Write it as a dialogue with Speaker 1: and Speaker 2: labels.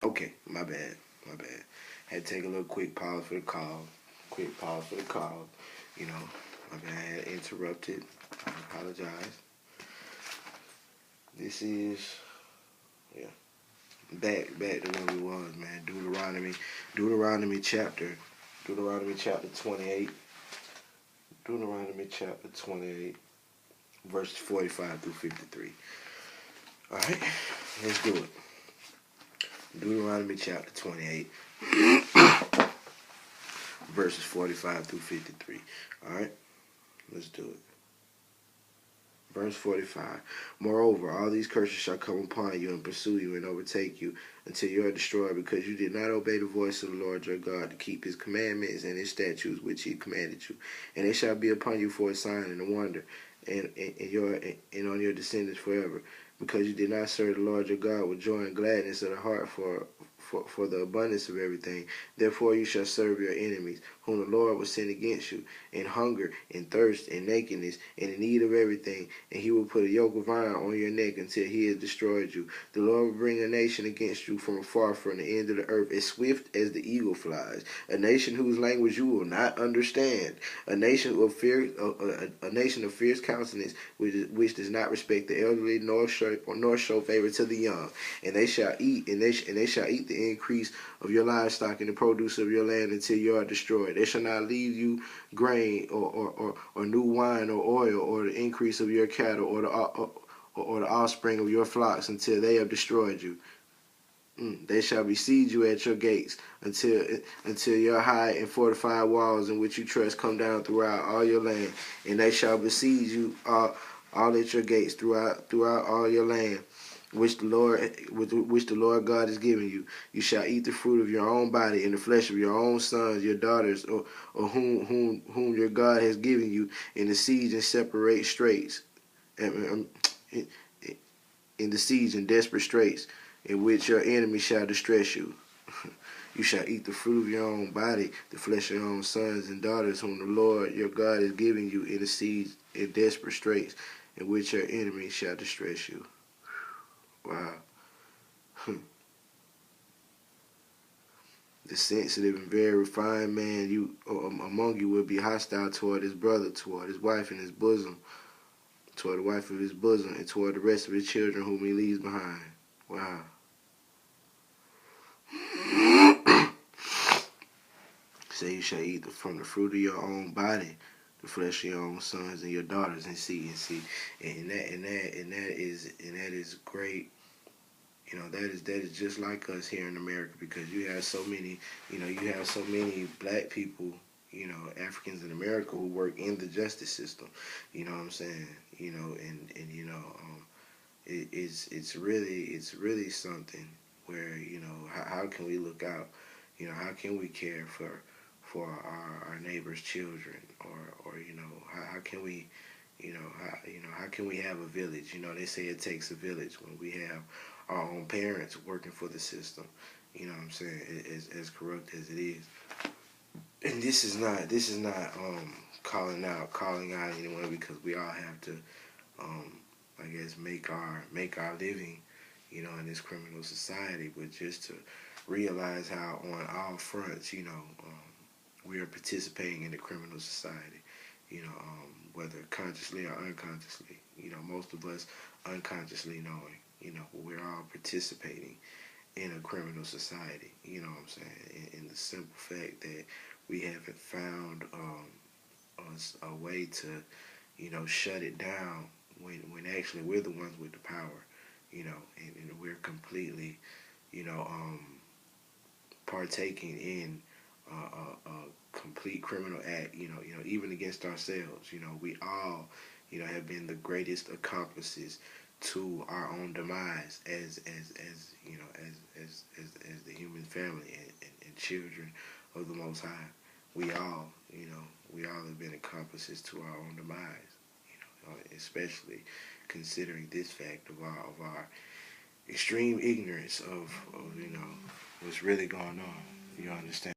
Speaker 1: Okay, my bad. My bad. Had to take a little quick pause for the call. Quick pause for the call. You know, my bad. I had interrupted. I apologize. This is, yeah, back to where we was, man. Deuteronomy chapter 28. Deuteronomy chapter 28, verses 45 through 53. All right, let's do it. Deuteronomy chapter 28, verses 45 through 53. All right, let's do it. Verse 45. Moreover, all these curses shall come upon you and pursue you and overtake you until you are destroyed, because you did not obey the voice of the Lord your God to keep his commandments and his statutes which he commanded you. And they shall be upon you for a sign and a wonder, and on your descendants forever, because you did not serve the Lord your God with joy and gladness of the heart for the abundance of everything. Therefore you shall serve your enemies, whom the Lord will send against you, in hunger, in thirst, in nakedness, and in need of everything. And he will put a yoke of iron on your neck until he has destroyed you. The Lord will bring a nation against you from afar, from the end of the earth, as swift as the eagle flies. A nation whose language you will not understand. A nation of fierce countenance, which does not respect the elderly, nor show favor to the young. And they shall eat, and they shall eat the increase of your livestock and the produce of your land until you are destroyed. They shall not leave you grain or new wine or oil or the increase of your cattle or the offspring of your flocks until they have destroyed you. They shall besiege you at your gates until your high and fortified walls in which you trust come down throughout all your land, and they shall besiege you all at your gates throughout all your land, which the Lord God is giving you. You shall eat the fruit of your own body and the flesh of your own sons, your daughters, or whom your God has given you, in the siege and separate straits, in the siege and desperate straits, in which your enemy shall distress you. You shall eat the fruit of your own body, the flesh of your own sons and daughters, whom the Lord your God is giving you, in the siege and desperate straits, in which your enemy shall distress you. Wow. The sensitive and very refined man among you will be hostile toward his brother, toward his wife in his bosom, toward the wife of his bosom, and toward the rest of his children whom he leaves behind. Wow. Say you shall eat from the fruit of your own body, the flesh of your own sons and your daughters, and see, and that is great. You know, that is just like us here in America, because you have so many black people, Africans in America, who work in the justice system. You know what I'm saying? It's really something where, how can we look out? How can we care for our neighbors' children, or how can we how can we have a village? They say it takes a village when we have our own parents working for the system. You know what I'm saying? As corrupt as it is. And this is not calling out anyone, because we all have to I guess make our living, in this criminal society, but just to realize how on all fronts, we are participating in the criminal society, whether consciously or unconsciously. Most of us unconsciously knowing, we're all participating in a criminal society. You know what I'm saying? In the simple fact that we haven't found a way to, shut it down when actually we're the ones with the power, and we're completely, partaking in a complete criminal act, even against ourselves. We all, have been the greatest accomplices to our own demise as the human family and children of the Most High. We all have been accomplices to our own demise. Especially considering this fact of our extreme ignorance of what's really going on. You understand?